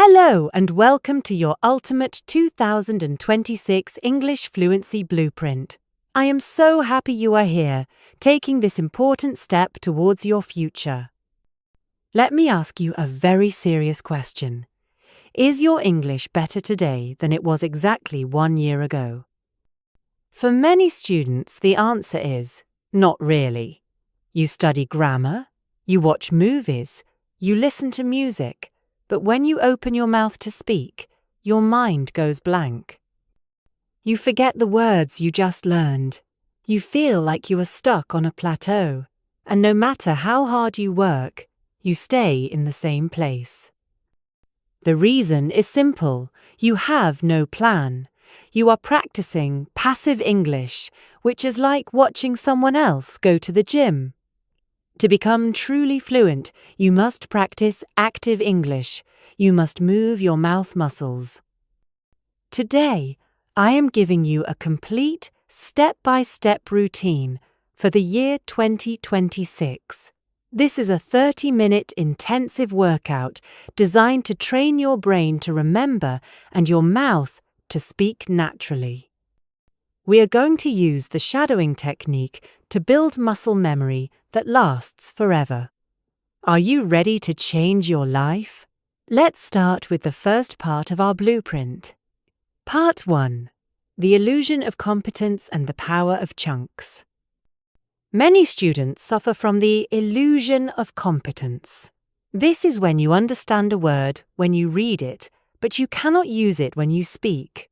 Hello and welcome to your ultimate 2026 English Fluency Blueprint. I am so happy you are here, taking this important step towards your future. Let me ask you a very serious question. Is your English better today than it was exactly 1 year ago? For many students, the answer is, not really. You study grammar, you watch movies, you listen to music, but when you open your mouth to speak, your mind goes blank. You forget the words you just learned. You feel like you are stuck on a plateau, and no matter how hard you work, you stay in the same place. The reason is simple. You have no plan. You are practicing passive English, which is like watching someone else go to the gym. To become truly fluent, you must practice active English. You must move your mouth muscles. Today, I am giving you a complete, step-by-step routine for the year 2026. This is a 30-minute intensive workout designed to train your brain to remember and your mouth to speak naturally. We are going to use the shadowing technique to build muscle memory that lasts forever. Are you ready to change your life? Let's start with the first part of our blueprint. Part 1. The illusion of competence and the power of chunks. Many students suffer from the illusion of competence. This is when you understand a word when you read it, but you cannot use it when you speak.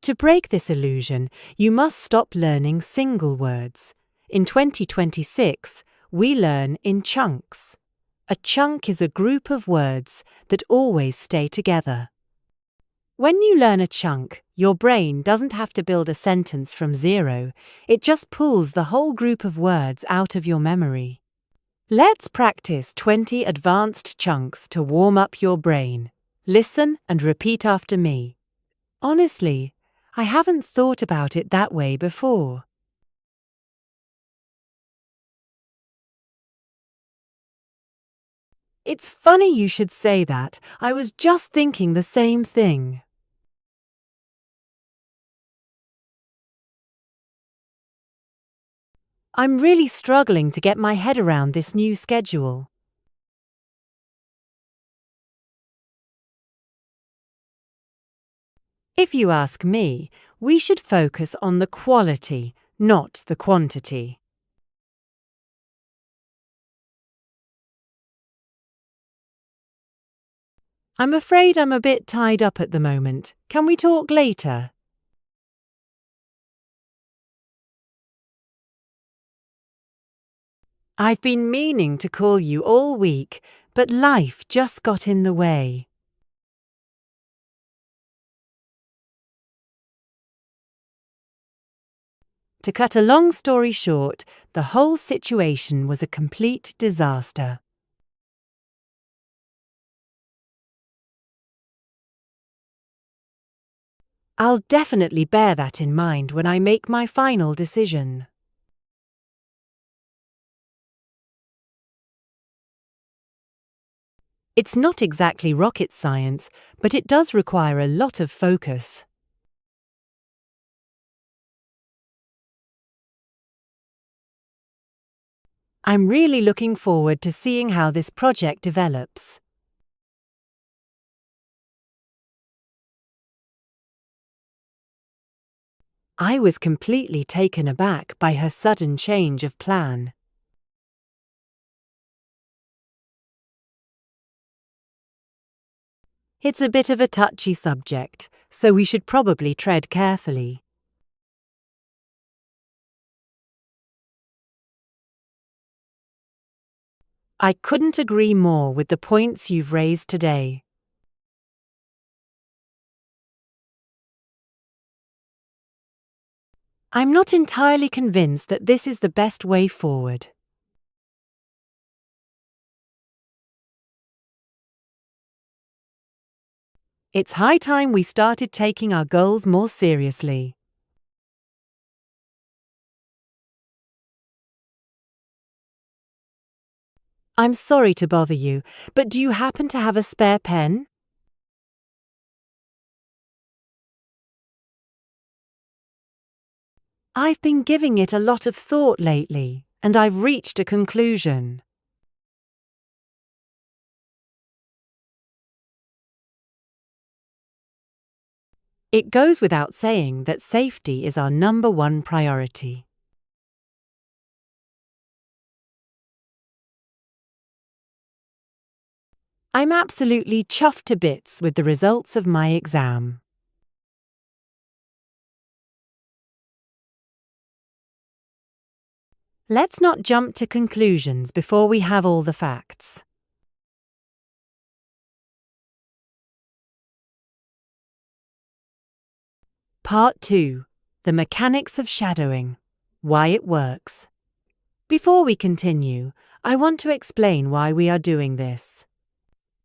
To break this illusion, you must stop learning single words. In 2026, we learn in chunks. A chunk is a group of words that always stay together. When you learn a chunk, your brain doesn't have to build a sentence from zero, it just pulls the whole group of words out of your memory. Let's practice 20 advanced chunks to warm up your brain. Listen and repeat after me. Honestly, I haven't thought about it that way before. It's funny you should say that. I was just thinking the same thing. I'm really struggling to get my head around this new schedule. If you ask me, we should focus on the quality, not the quantity. I'm afraid I'm a bit tied up at the moment. Can we talk later? I've been meaning to call you all week, but life just got in the way. To cut a long story short, the whole situation was a complete disaster. I'll definitely bear that in mind when I make my final decision. It's not exactly rocket science, but it does require a lot of focus. I'm really looking forward to seeing how this project develops. I was completely taken aback by her sudden change of plan. It's a bit of a touchy subject, so we should probably tread carefully. I couldn't agree more with the points you've raised today. I'm not entirely convinced that this is the best way forward. It's high time we started taking our goals more seriously. I'm sorry to bother you, but do you happen to have a spare pen? I've been giving it a lot of thought lately, and I've reached a conclusion. It goes without saying that safety is our number one priority. I'm absolutely chuffed to bits with the results of my exam. Let's not jump to conclusions before we have all the facts. Part 2. The Mechanics of Shadowing. Why it works. Before we continue, I want to explain why we are doing this.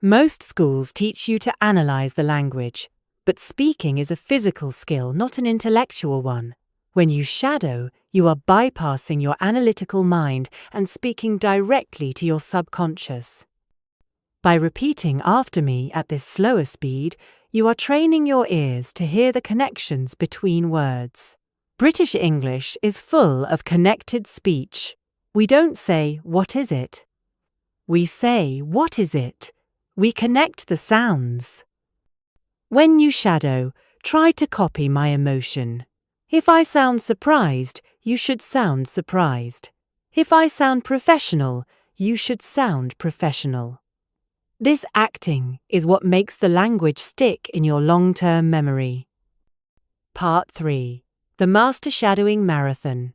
Most schools teach you to analyze the language, but speaking is a physical skill, not an intellectual one. When you shadow, you are bypassing your analytical mind and speaking directly to your subconscious. By repeating after me at this slower speed, you are training your ears to hear the connections between words. British English is full of connected speech. We don't say, "What is it?" We say, "What is it?" We connect the sounds. When you shadow, try to copy my emotion. If I sound surprised, you should sound surprised. If I sound professional, you should sound professional. This acting is what makes the language stick in your long-term memory. Part 3. The Master Shadowing Marathon.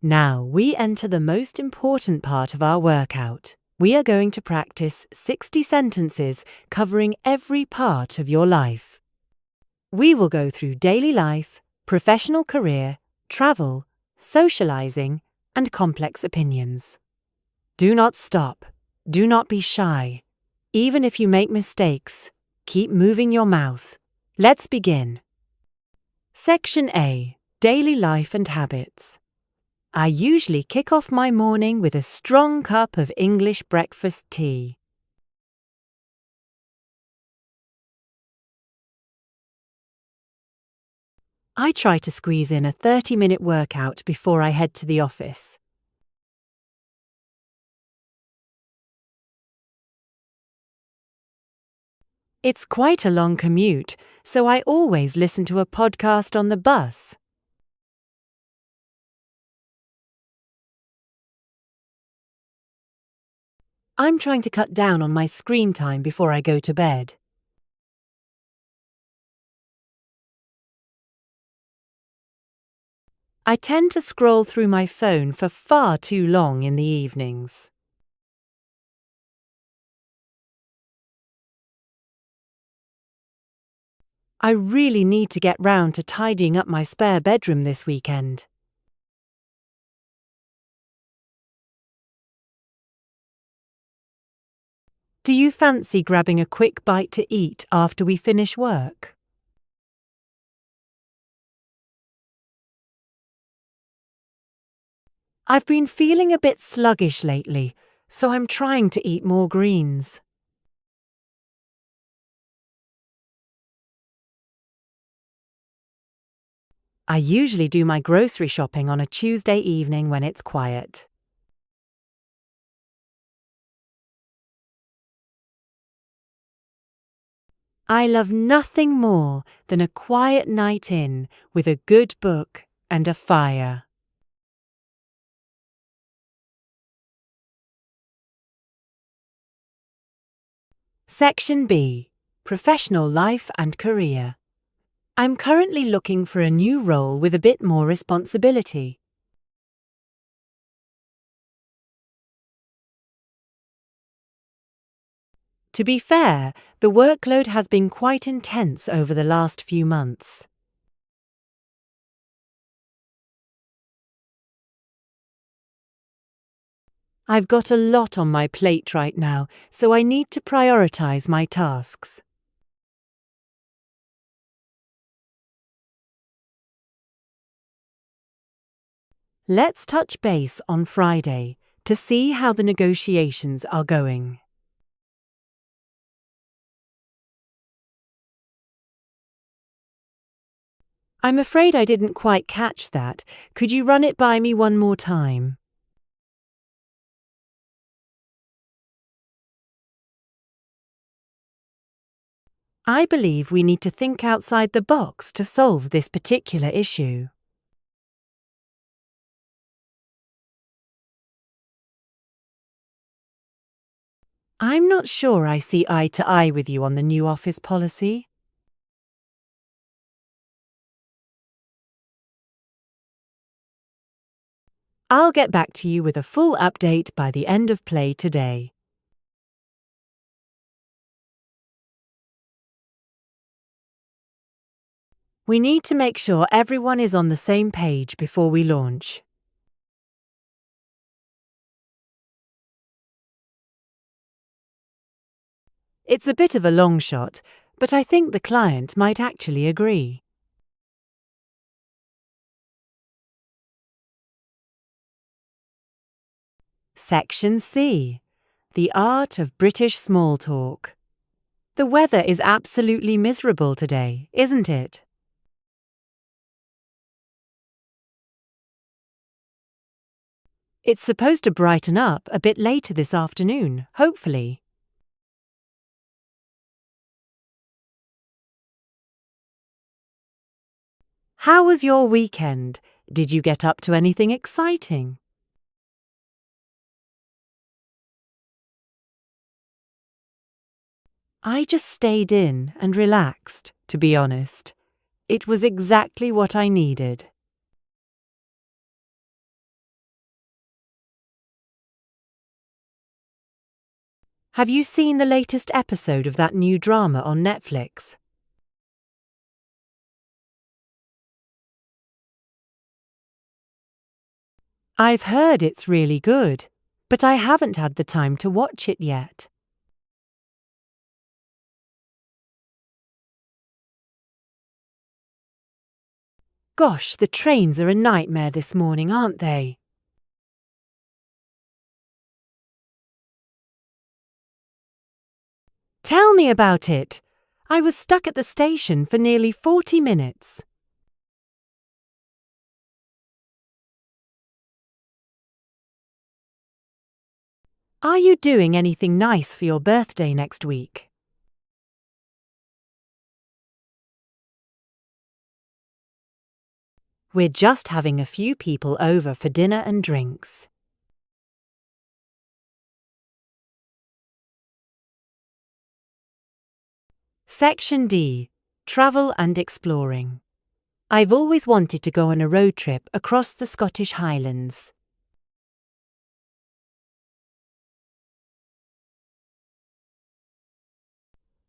Now we enter the most important part of our workout. We are going to practice 60 sentences covering every part of your life. We will go through daily life, professional career, travel, socializing, and complex opinions. Do not stop. Do not be shy. Even if you make mistakes, keep moving your mouth. Let's begin. Section A. Daily Life and Habits. I usually kick off my morning with a strong cup of English breakfast tea. I try to squeeze in a 30-minute workout before I head to the office. It's quite a long commute, so I always listen to a podcast on the bus. I'm trying to cut down on my screen time before I go to bed. I tend to scroll through my phone for far too long in the evenings. I really need to get round to tidying up my spare bedroom this weekend. Do you fancy grabbing a quick bite to eat after we finish work? I've been feeling a bit sluggish lately, so I'm trying to eat more greens. I usually do my grocery shopping on a Tuesday evening when it's quiet. I love nothing more than a quiet night in with a good book and a fire. Section B. Professional Life and Career. I'm currently looking for a new role with a bit more responsibility. To be fair, the workload has been quite intense over the last few months. I've got a lot on my plate right now, so I need to prioritize my tasks. Let's touch base on Friday to see how the negotiations are going. I'm afraid I didn't quite catch that. Could you run it by me one more time? I believe we need to think outside the box to solve this particular issue. I'm not sure I see eye to eye with you on the new office policy. I'll get back to you with a full update by the end of play today. We need to make sure everyone is on the same page before we launch. It's a bit of a long shot, but I think the client might actually agree. Section C. The art of British small talk. The weather is absolutely miserable today, isn't it? It's supposed to brighten up a bit later this afternoon, hopefully. How was your weekend? Did you get up to anything exciting? I just stayed in and relaxed, to be honest. It was exactly what I needed. Have you seen the latest episode of that new drama on Netflix? I've heard it's really good, but I haven't had the time to watch it yet. Gosh, the trains are a nightmare this morning, aren't they? Tell me about it. I was stuck at the station for nearly 40 minutes. Are you doing anything nice for your birthday next week? We're just having a few people over for dinner and drinks. Section D. Travel and exploring. I've always wanted to go on a road trip across the Scottish Highlands.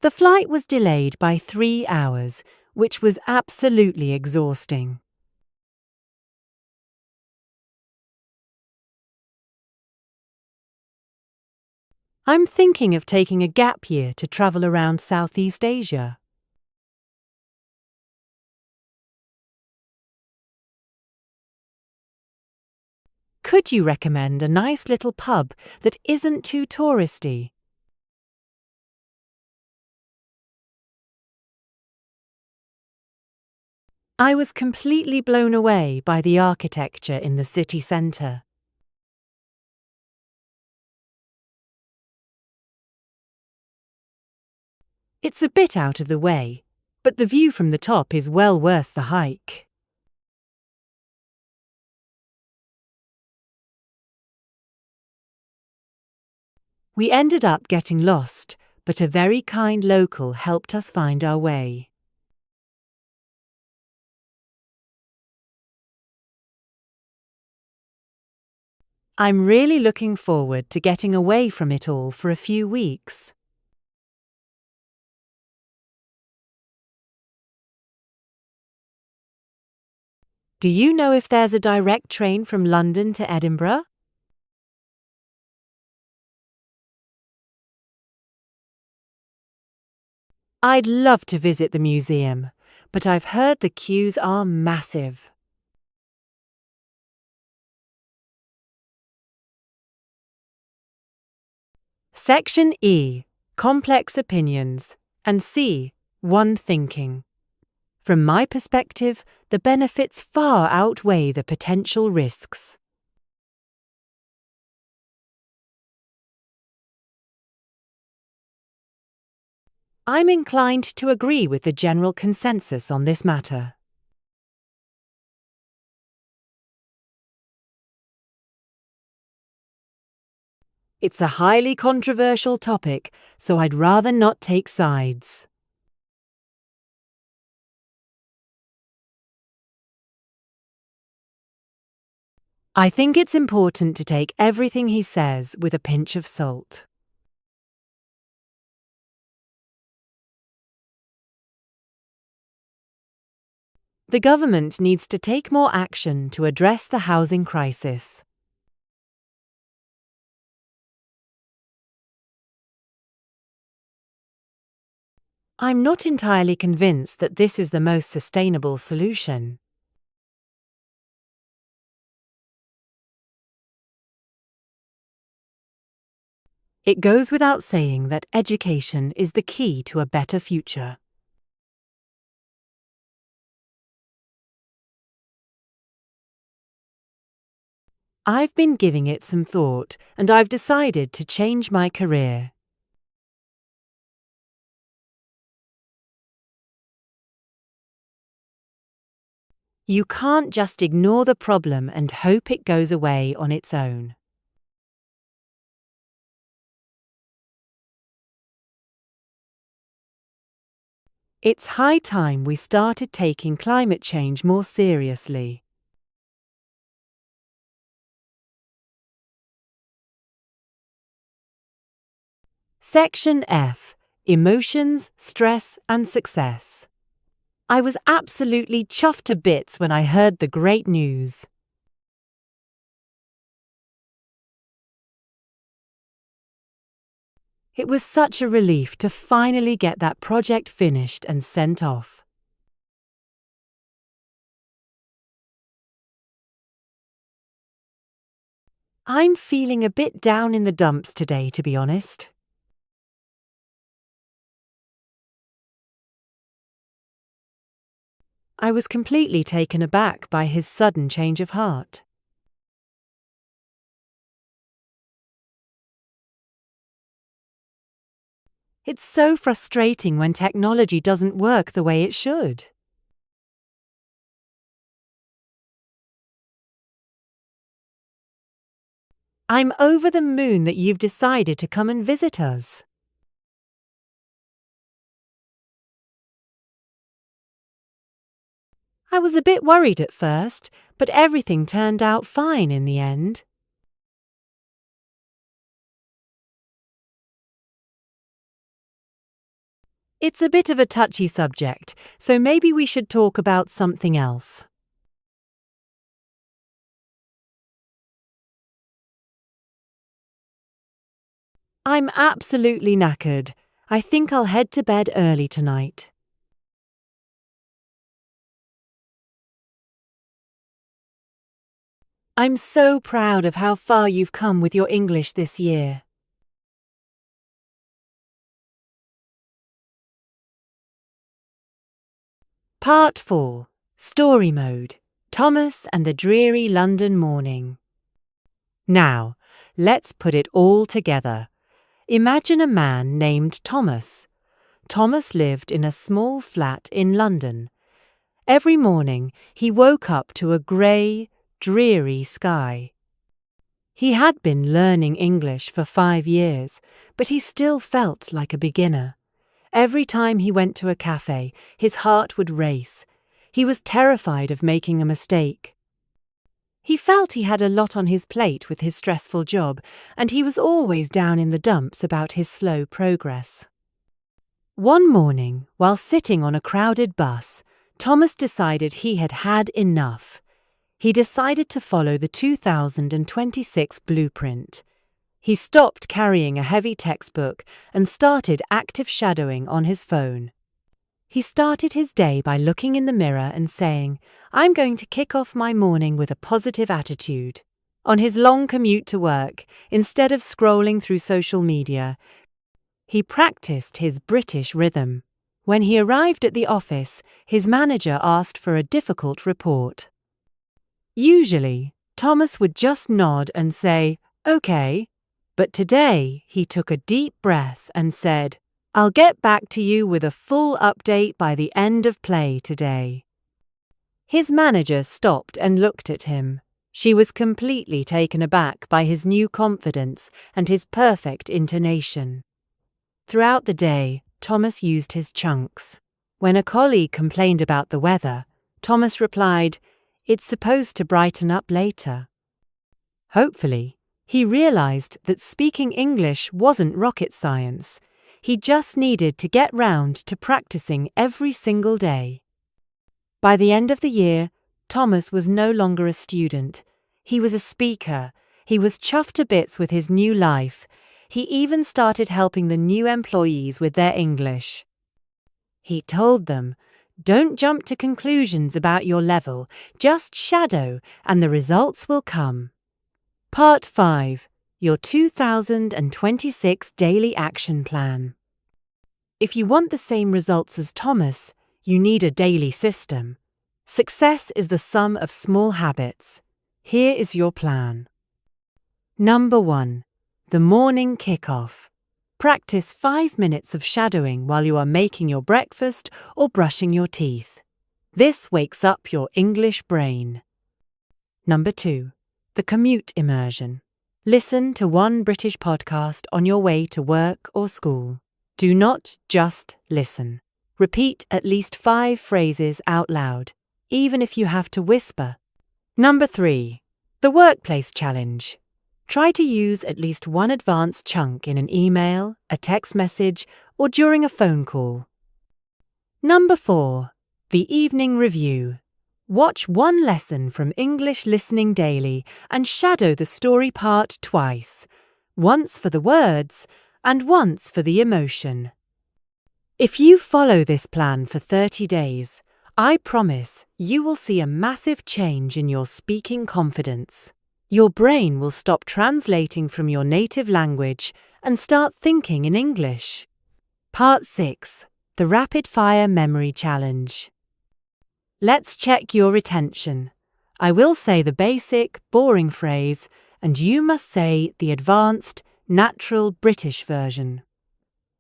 The flight was delayed by 3 hours, which was absolutely exhausting. I'm thinking of taking a gap year to travel around Southeast Asia. Could you recommend a nice little pub that isn't too touristy? I was completely blown away by the architecture in the city centre. It's a bit out of the way, but the view from the top is well worth the hike. We ended up getting lost, but a very kind local helped us find our way. I'm really looking forward to getting away from it all for a few weeks. Do you know if there's a direct train from London to Edinburgh? I'd love to visit the museum, but I've heard the queues are massive. Section E. Complex opinions. And C. One thinking. From my perspective, the benefits far outweigh the potential risks. I'm inclined to agree with the general consensus on this matter. It's a highly controversial topic, so I'd rather not take sides. I think it's important to take everything he says with a pinch of salt. The government needs to take more action to address the housing crisis. I'm not entirely convinced that this is the most sustainable solution. It goes without saying that education is the key to a better future. I've been giving it some thought, and I've decided to change my career. You can't just ignore the problem and hope it goes away on its own. It's high time we started taking climate change more seriously. Section F. Emotions, Stress and Success. I was absolutely chuffed to bits when I heard the great news. It was such a relief to finally get that project finished and sent off. I'm feeling a bit down in the dumps today, to be honest. I was completely taken aback by his sudden change of heart. It's so frustrating when technology doesn't work the way it should. I'm over the moon that you've decided to come and visit us. I was a bit worried at first, but everything turned out fine in the end. It's a bit of a touchy subject, so maybe we should talk about something else. I'm absolutely knackered. I think I'll head to bed early tonight. I'm so proud of how far you've come with your English this year. Part 4. Story Mode. Thomas and the Dreary London Morning. Now, let's put it all together. Imagine a man named Thomas. Thomas lived in a small flat in London. Every morning, he woke up to a grey, dreary sky. He had been learning English for 5 years, but he still felt like a beginner. Every time he went to a cafe, his heart would race. He was terrified of making a mistake. He felt he had a lot on his plate with his stressful job, and he was always down in the dumps about his slow progress. One morning, while sitting on a crowded bus, Thomas decided he had had enough. He decided to follow the 2026 blueprint. He stopped carrying a heavy textbook and started active shadowing on his phone. He started his day by looking in the mirror and saying, "I'm going to kick off my morning with a positive attitude." On his long commute to work, instead of scrolling through social media, he practiced his British rhythm. When he arrived at the office, his manager asked for a difficult report. Usually, Thomas would just nod and say, "Okay," but today he took a deep breath and said, "I'll get back to you with a full update by the end of play today." His manager stopped and looked at him. She was completely taken aback by his new confidence and his perfect intonation. Throughout the day, Thomas used his chunks. When a colleague complained about the weather, Thomas replied, "It's supposed to brighten up later." Hopefully, he realized that speaking English wasn't rocket science. He just needed to get round to practicing every single day. By the end of the year, Thomas was no longer a student. He was a speaker. He was chuffed to bits with his new life. He even started helping the new employees with their English. He told them, "Don't jump to conclusions about your level, just shadow and the results will come." Part 5. Your 2026 Daily Action Plan. If you want the same results as Thomas, you need a daily system. Success is the sum of small habits. Here is your plan. Number 1. The morning kickoff. Practice 5 minutes of shadowing while you are making your breakfast or brushing your teeth. This wakes up your English brain. Number 2. The commute immersion. Listen to one British podcast on your way to work or school. Do not just listen. Repeat at least 5 phrases out loud, even if you have to whisper. Number 3. The workplace challenge. Try to use at least one advanced chunk in an email, a text message, or during a phone call. Number 4. The evening review. Watch one lesson from English Listening Daily and shadow the story part twice, once for the words and once for the emotion. If you follow this plan for 30 days, I promise you will see a massive change in your speaking confidence. Your brain will stop translating from your native language and start thinking in English. Part 6. The Rapid Fire Memory Challenge. Let's check your retention. I will say the basic, boring phrase, and you must say the advanced, natural British version.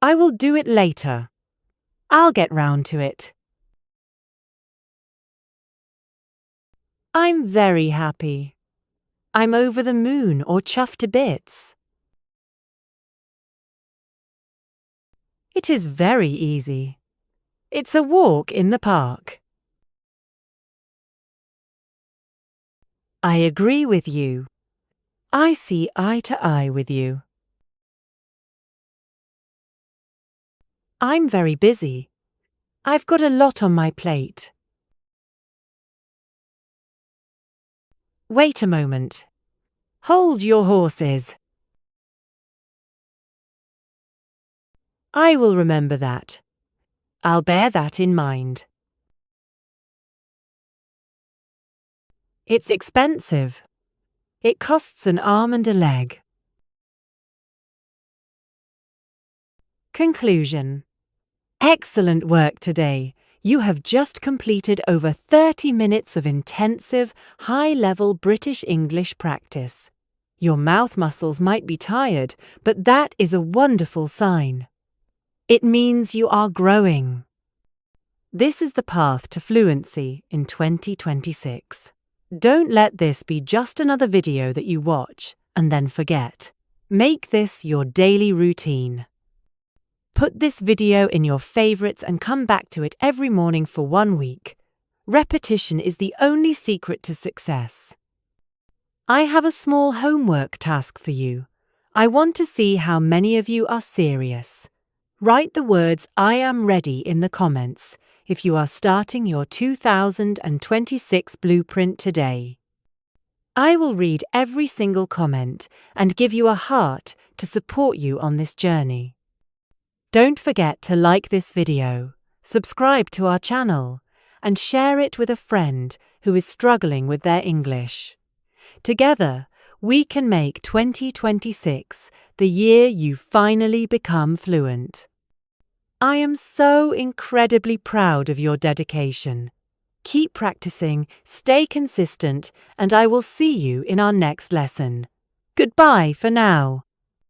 I will do it later. I'll get round to it. I'm very happy. I'm over the moon or chuffed to bits. It is very easy. It's a walk in the park. I agree with you. I see eye to eye with you. I'm very busy. I've got a lot on my plate. Wait a moment. Hold your horses. I will remember that. I'll bear that in mind. It's expensive. It costs an arm and a leg. Conclusion. Excellent work today. You have just completed over 30 minutes of intensive, high-level British English practice. Your mouth muscles might be tired, but that is a wonderful sign. It means you are growing. This is the path to fluency in 2026. Don't let this be just another video that you watch and then forget. Make this your daily routine. Put this video in your favorites and come back to it every morning for 1 week. Repetition is the only secret to success. I have a small homework task for you. I want to see how many of you are serious. Write the words "I am ready" in the comments if you are starting your 2026 blueprint today. I will read every single comment and give you a heart to support you on this journey. Don't forget to like this video, subscribe to our channel, and share it with a friend who is struggling with their English. Together, we can make 2026 the year you finally become fluent. I am so incredibly proud of your dedication. Keep practicing, stay consistent, and I will see you in our next lesson. Goodbye for now.